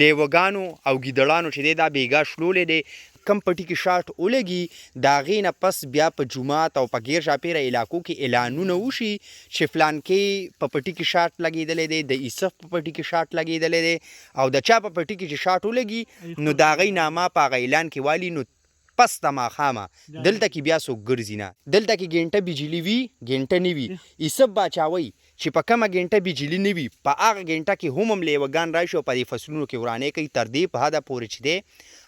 لیوګانو او ګیدړانو چې دی دا بیګا شلولی دی کم پټي کې شاټ ولګي د هغې نه پس بیا په جومات او په غیر چاپېره علاقو کې اعلانونه وشي چې فلانکې په پټي کې شاټ لګېدلی دی د ایسف په پټي کې شاټ لګېدلی دی او د چا په پټي کې چې شاټ ولګي نو د هغې نامه په هغه اعلان کې والي نو پس د ماښامه دلته کې بیا څوک ګرځي نه دلته کې ګینټه بجلي وي ګینټه نه وي ایسف باچا وایي چې په کومه ګینټه بجلي نه وي په هغه ګینټه کې هم لیوګان راشي او په دې فصلونو کې ورانې کوي تر دې په حده پورې چې دی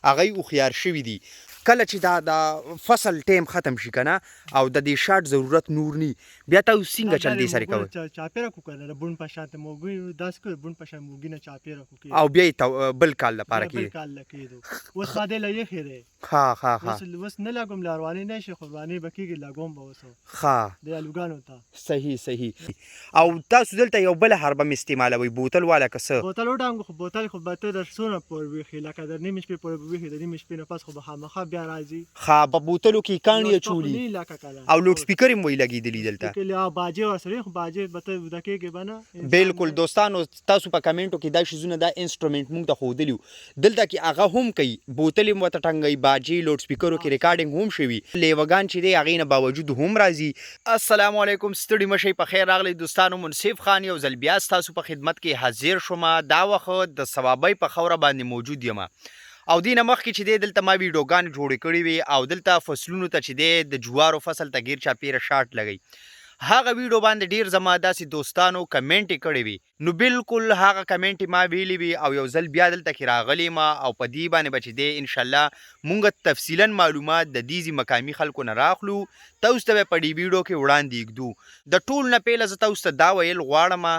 هغوی هوښیار شوي دي کله چې دا د فصل ټیم ختم شي که نه او د دې شاټ ضرورت نور نی بیا تاسو څنګه چل دې سره کوئ چاپېره کړو که نه بڼ په شان ته موږی داسې کړو بڼ په شان موږي نه چاپېره کړو او بیا یې بل کال لپاره بل کال له کېدو اوس ما دی له یخې دی اوس نه لګوم له روانې نه شي خو روانې به کېږي لګوم به اوس ښه د الوګانو ته صحیح او تاسو دلته یو بله حربه م استعمالوئ بوتل والا که څه بوتل وټانګو خو بوتل خو به ته در څونه پورې ویښي لکه در نیمې شپې پورې به ویښي د نیمې شپې نه پس خو به خامخا بیا راځي ښه په بوتلو کې کاڼي اچولي او لوډ سپیکر هم وایي لګېدلي دلته باجې ورسره خو باجې به ته ویده کېږې به نه بالکل دوستانو تاسو په کمنټو کې دا شیزونه دا انسټرومنټ موږ ته ښودلي دلته کې هغه هم کوي بوتل هم ورته ټنګوي باجې لوډ سپیکرو کې ریکارډینګ هم شوي لیوګان چې دی هغې نه باوجود هم راځي السلام علیکم ستړي مه شئ په خیر راغلی دوستانو منصف خان یو ځل بیا ستاسو په خدمت کې حاضر شوم دا وخت د صوابۍ په خوره باندې موجود یم او دې نه مخکې چې دی دلته ما ویډیوګانې جوړې کړې وې او دلته فصلونو ته چې دی د جوارو فصل ته غیر چاپېره شاټ لګوي هغه ویډیو باندې ډیر زما داسې دوستانو کمنټ کړي وي نو بالکل هغه کمنټ ما ویلي وي او یو ځل بیا دلته کې راغلی ما او په دې باندې به چې دی انشاءالله مونږ تفصیلا معلومات د دې مقامي خلکو نه راخلو تاسو ته به په دې ویډیو کې وړاندې ږدو د ټول نه پیله زه تاسو ته دا ویل غواړم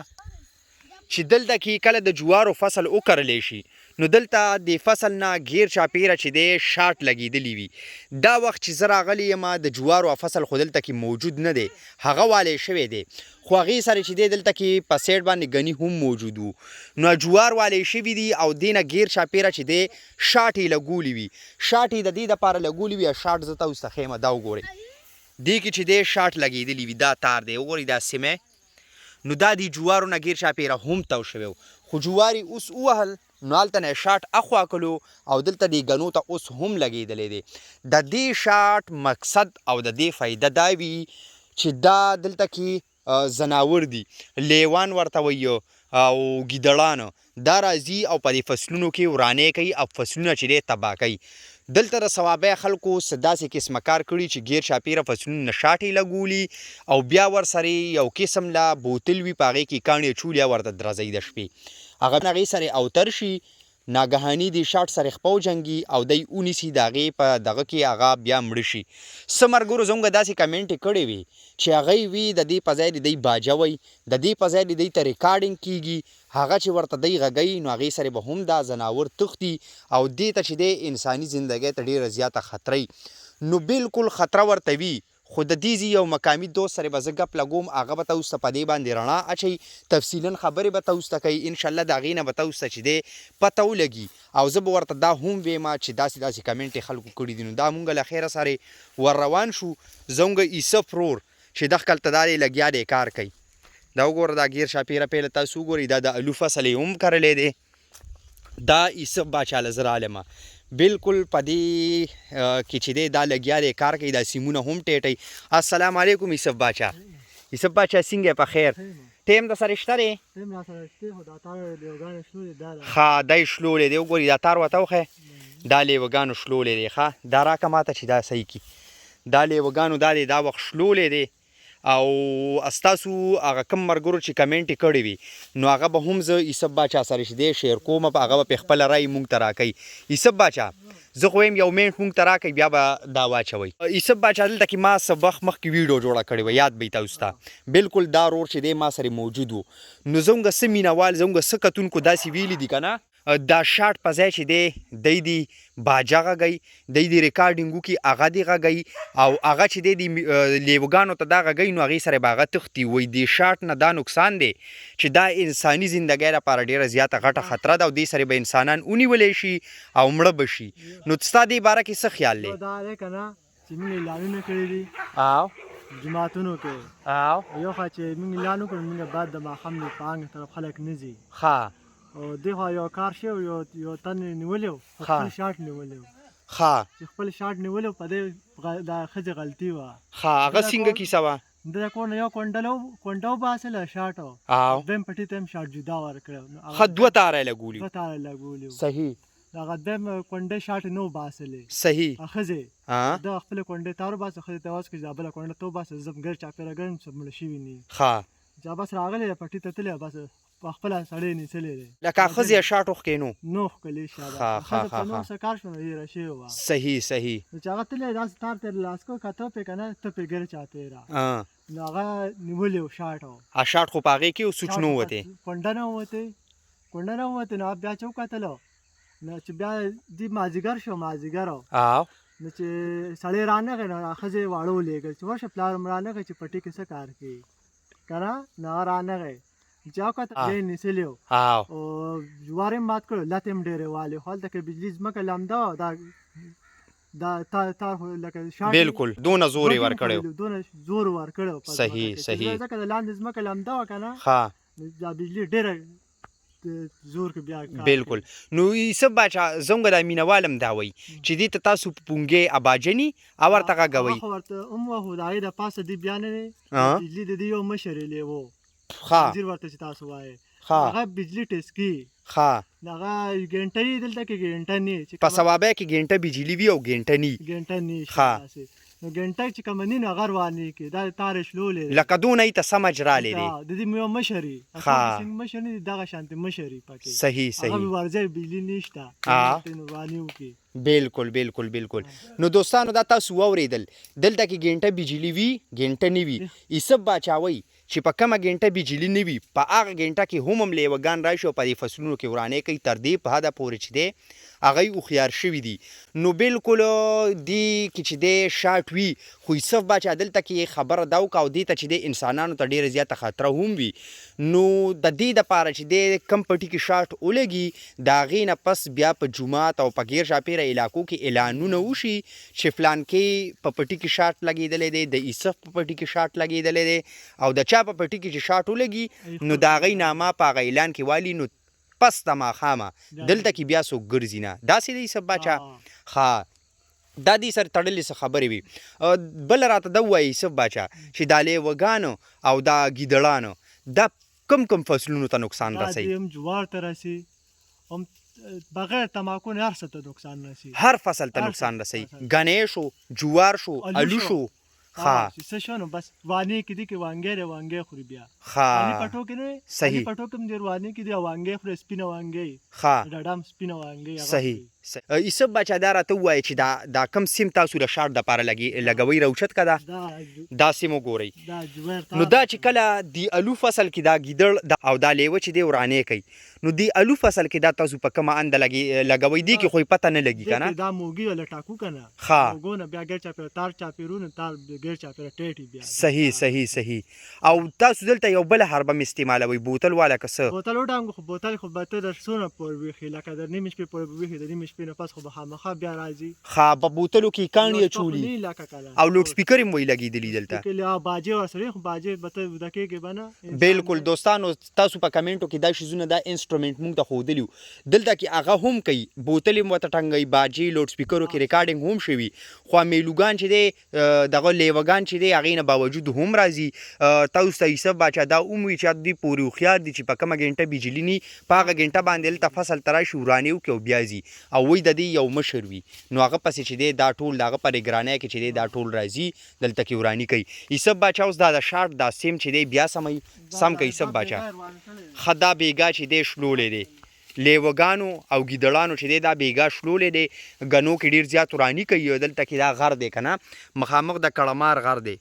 چې دلته کې کله د جوارو فصل وکرلی شي نو دلته د فصل نه غیر چاپېره چې دی شاټ لګېدلی وي دا وخت چې زه راغلی یم د جوارو فصل خو دلته کې موجود نه دی هغه والی شوی دی خو هغې سره چې دی دلته کې په سایډ باندې ګني هم موجود وو نو جوار والی شوي دي او دې نه غیر چاپېره چې دی شاټ یې لګولي وي شاټ یې د دې دپاره لګولي وي شاټ زه تاسو ته ښیم دا وګورئ دې کې چې دی شاټ لګېدلی وي دا تار دی وګورئ دا سیمه نو دا د جوارو نه غیر چاپېره هم تاو شوی خو جوار یې اوس ووهل نو هلته نه شاټ اخوا کړلو او دلته دې ګنو ته اوس هم لګېدلی دی د دې شاټ مقصد او د دې فایده دا وي چې دا دلته کې زناور دي لیوان ورته وایي او ګیدړان دا راځي او په دې فصلونو کې ورانې کوي او فصلونه چې دی تباه کوي دلته د صوابۍ خلکو څه داسې قسمه کار کړي چې غیر چاپېره فصلونه نه شاټ یې لګولي او بیا ورسره یو قسم لا بوتل وي په هغې کې کاڼي اچولي یا ورته درځئ د شپې هغه هغې سره اوتر شي ناګهاني د شاټ سره خپه وجنګي او دی ونیسي د هغې په دغه کې هغه بیا مړه شي څه ملګرو زموږ داسې کمنټې کړې وي چې هغوی وي د دې په ځای د دی باجه وی د دې په ځای د دی ته ریکارډینګ کیږي هغه چې ورته دی غږوي نو هغې سره به هم دا زناور تښتي او دې ته چې دی انساني زندګۍ ته ډېره زیاته خطره نو بالکل خطره ورته وي خو د دې یو مقامي دوست سره به زه ګپ لګوم هغه به تاسو ته په دې باندې رڼا اچوي تفصیلا خبرې به تاسو ته کوي انشاءالله د هغې نه به تاسو ته چې دی پته ولګي او زه به ورته دا هم ویم چې داسې کمنټ خلکو کړي دي نو دا مونږ له خیره سره ور روان شو زموږ ایسف رور چې دغه کلته دا دی لګیا دی کار کوي دا وګوره دا غیر چاپېره پیله تاسو وګورئ دا د الو فصل یې هم کرلی دی دا ایسف باچا له زه رالمه بالکل په دې کې چې دی دا لګیا دی کار کوي دا سیمونه هم ټیټوي السلام علیکم ایسف باچا ایسف باچا څنګه په خیر ټیم د سره شته دی ښه دی شلولی دی وګورئ دا تار ورته وښیه دا لیوګانو شلولی دی ښه دا راکه ماته چې دا صحیح کړي دا لیوګانو دا دی دا وخت شلولی دی او ستاسو هغه کم ملګرو چې کمنټ کړي وي نو هغه به هم زه ایسف باچا سره چې دی شیر کوم په هغه به په خپله رای مونږ ته راکوي ایسف باچا زه خو وایم یو منټ مونږ ته راکوئ بیا به دا واچوئ ایسف باچا دلته کې ما څه وخت مخکې ویډیو جوړه کړې وه یاد به یې تاسو ته بالکل دا رور چې دی ما سره موجود و نو زموږ څه مینهوال زموږ څه کتونکو داسې ویلي دي که نه دا شاټ په ځای چې دی دی باجه غږوي دی ریکارډینګ وکړي هغه دې غږوي او هغه چې دی لیوګانو ته دا غږوي نو هغې سره به هغه تښتي وایي دې شاټ نه دا نقصان دی چې دا انساني زندګۍ لپاره ډېره زیاته غټه خطره ده او دې سره به انسانان ونیولی شي او مړه به شي نو ستا دې باره کې څه خیال دی دا دی که نه چې موږ اعلانونه کړي دي او جوماتونو کې او یو خوا چې موږ اعلان وکړو موږ بعد د ماښام د په هغه طرف خلک نه ځي ښه او دغه یو کار شو یو تن نیولیو خپل شاټ نیولیو چې خپل شاټ نیولیو په دې دا ښځې غلطي وه هغه څنګه کیسه وه د کور نه یو کونډه وباسله شاټ دویم پټي ته هم شاټ جدا ورکړی ښه دوه تاره یې لګولي دوه تاره یې لګولي صحیح هغه دویم کونډه شاټ نه وباسلې صحیح ښځې د خپل کونډې تار وباسه ښځې ته واز کړي بله کونډه ته وباسه زه ګر چاپېره ګرم څه مړه شوي نه چې بس راغلی پټي ته تللی بس په خپله سړی نیسلی دی لکه ښځې یې شاټ وښکې نو ښکلې ښځه په نور څه کار شو نو هېره شوې وه صحیح نو چې هغه تللی داسې تار ته لاس کو کته پې که نه ته پې ګر چاپېره نو هغه نیولی و شاټ و شاټ خو په هغې کې سوچ نه ووتې کونډه نه ووتې نو بیا چې وکتلو نو چې بیا دې مازدیګر شو مازدیګر نو چې سړی رانغی نو ښځې واړه ولېږل چې ورشه پلار م رانغی چې پټي کې څه کار کوي که نه نو هغه رانغی چې وکتل بیا یې نیسلی و او جوار یې مات کړو لتې هم ډېرې والې خو هلته کې بجلي ځمکه لمده وه دا تار لکه شاټ بالکل دونه زور یې ورکړی دونه زور ورکړی صحیح ځکه د لاندې ځمکه لمده وه که نه دا بجلي ډېره زور کې بیا بالکل نو یوسف باچا زموږ د مینوال هم دا وایي چې دې ته تاسو په پونګې اباجني او ورته غږوئ ورته هم وه خو د هغې د پاسه دې بیا نه دی بجلي د دې یو مشر یې لیو وزیر ورته چې تاسو وایې هغه بجلي ټسکي هغه ګنټه یې دلته کې ګنټه نه په ثوابه کې ګنټه بجلي وي او ګنټه نه نو ګنټه چې کوم نه هغه روانې کې دا تار شلولې لکه دونه یې ته سمج رالی دی د دې یو مشر یې مشر نه دغه شانتې مشر یې پکې صحیح هغه ورځی بجلي نشته روانې وکړي بالکل نو دوستانو دا تاسو واورېدل دلته کې ګنټه بجلي وي ګنټه نه وي یوسف باچا وایي چې په کومه ګنټه بجلي نه وي په هغه ګنټه کې هم لیوګان راشي او په دې فصلونو کې ورانې کوي تر دې په حده پورې چې دی هغه یې هوښیار شوي دي نو بالکل دې کې چې دی شاټ وي خو یوسف باچا دلته کې خبره دا وکړه او دې ته چې دی انسانانو ته ډېره زیاته خطره هم وي نو د دې دپاره چې دی کم پټي کې شاټ ولګي د هغې نه پس بیا په جومات او په غیر چاپېره علاقو کې اعلانونه وشي چې فلانکې په پټي کې شاټ لګېدلی دی د یوسف په پټي کې شاټ لګېدلی دی او د چا په پټي کې چې شاټ ولګي نو د هغې نامه په هغه اعلان کې والي نو پس د ماښامه دلته کې بیا څوک ګرځي نه داسې دی یوسف باچا دا دې سره تړلې څه خبرې وي بله راته دا ووایي یوسف باچا چې دا لیوګانو او دا ګیدړانو دا کم فصلونو ته نقصان رسوي هم جوار ته رسي هم بغیر تماکو نه هر څه ته نقصان رسي هر فصل ته نقصان رسوي ګنی شو جوار شو الو شو څه شو نو بس وانې کې دي کې وانګې خوري بیا پټو کې نه صحیح پټو کې ډېر وانې کې دي وانګې خوري سپینه وانګې ډاډام سپینه وانګې صحیح یوسف باچا دا راته ووایي چې دا کم سیم تاسو د شاټ دپاره لګوئ راوچت که دا سیم وګورئ نو دا چې کله د الو فصل کې دا ګیدړ او دا لیوه چې دی ورانې کوي نو د الو فصل کې دا تاسو په کومه انده لګوئ دې کې خو یې پته نه لګي که نه دا موږي ولا ټاکو که نه موږو نه بیا ګیر چاپېره تار چاپېرو تار ګیر چاپېره ټیټ بیا صحیح او تاسو دلته یو بله حربه م استعمالوئ بوتل والا که څه بوتل وډانګو خو بوتل خو به ته در څونه پورې ویښي لکه در نیمې شپې پورې به ویښي د نیمې شپې نه پس خو به خامخا بیا راځي په بوتلو کې کاڼي اچولي او لوډ سپیکر هم وایي لګېدلي دلته باجې ورسره خو باجې به ته وده کېږي به نه بالکل دوستانو تاسو په کمنټو کې دا شیزونه دا انسټرومنټ موږ ته ښودلي وو دلته کې هغه هم کوي بوتل هم ورته ټنګوي باجې لوډ سپیکرو کې ریکارډینګ هم شوي خو میلوګان چې دی دغه لیوګان چې دی هغې نه باوجود هم راځي تاسو ته یوسف باچا دا هم وي چې دوی پورې هوښیار دي چې په کومه ګنټه بجلي ني په هغه ګنټه باندې دلته فصل ته راشي ورانې وکړي او بیا ځي او وایي د دې یو مشر وي نو هغه پسې چې دی دا ټول د هغه په نګرانۍ کې چې دی دا ټول راځي دلته کې وراني کوي یوسف باچا اوس دا د شاټ دا سیم چې دی بیا سم کوي یوسف باچا ښه دا بیګا چې دی شلولی دی لیوګانو او ګیدړانو چې دی دا بیګا شلولی دی ګنو کې ډېر زیات وراني کوي او دلته کې دا غر دی که نه مخامخ د کړمار غر دی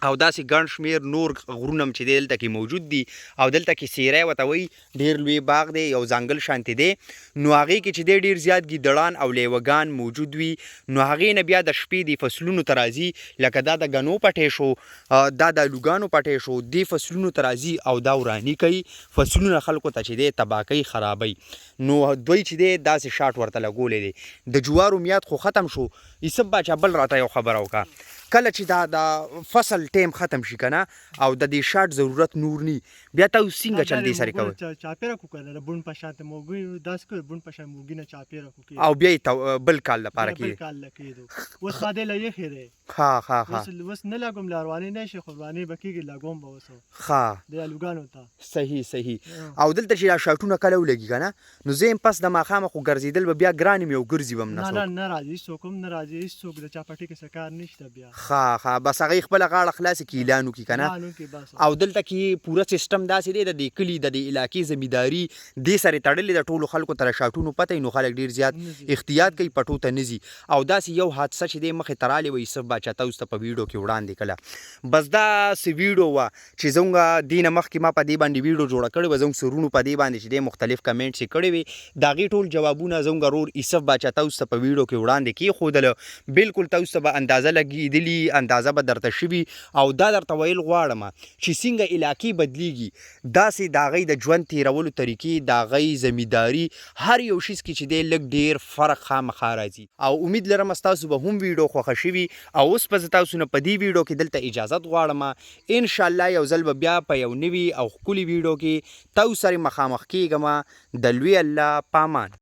او داسې ګڼ شمېر نور غرونه هم چې دی دلته کې موجود دي او دلته کې سیری ورته وایي ډېر لوی باغ دی یو ځانګل شانتې دی نو هغې کې چې دی ډېر زیات ګیدړان او لیوګان موجود وي نو هغې نه بیا د شپې د فصلونو ته راځي لکه دا د ګنو پټی شو دا د الوګانو پټی شو دې فصلونو ته راځي او دا وراني کوي فصلونه خلکو ته چې دی تباه کوي خرابوي نو دوی چې دی داسې شاټ ورته لګولی دی د جوارو میاد خو ختم شو یوسف باچا بل راته یو خبره وکړه کله چې دا فصل ټیم ختم شي کنه او د دې شاټ ضرورت نور نی بیا تاسو څنګه چل دی سره کوي چاپیره کو کنه بون پشانت موګي داس کو بون پشان موګي نه چاپیره کو او بیا بل کال لپاره بل کال لکېدو اوس باندې لې خیره ها اوس نه لګوم لاروانی نه شي خوانی بکیږي لګوم به وسو ها د الوګانو ته صحیح او دلته چې شاټونه کله ولګي کنه نو زم پس د ماخامه خو ګرځیدل به بیا ګرانی مې وګرځي بم نه نه راځي څوک نه راځي څوک د چاپټي کې سکار نشته بیا ها بس هغه خپل غاړه خلاص کی اعلانو کی کنه او دلته کې پورا سیستم داسې دی د کلی د علاقې زمیداری د سره تړلې د ټولو خلکو تر شاټونو پته نو خلک ډیر زیات احتیاط کوي پټو ته نزي او داسې یو حادثه چې د مخه تراله وي سب بچا تاسو په ویډیو کې وړاندې کړه بس دا سی ویډیو وا چې زونګه دینه مخ کې ما په دې باندې ویډیو جوړ کړی و زونګ سرونو په دې باندې چې د مختلف کمنټ چې کړی وي دا غي ټول جوابونه زونګ رور ایسف بچا تاسو په ویډیو کې وړاندې کې خودل بالکل تاسو به اندازه لګیدلی اندازه به درته شوي او دا درته ویل غواړم چې څنګه علاقې بدلیږي داسې دا غي د ژوند تیرولو طریقې دا غي زمیداری هر یو شیز کې چې دی لګ ډیر فرق خامخا راځي او امید لرم تاسو به هم ویډیو خوښ شوي او اوس په تاسو نه په دې ویډیو کې دلته اجازه غواړم ان شاء الله یو ځل بیا په یو نوي او خولي ویډیو کې تاسو سره مخامخ کیږم د لوی الله پامان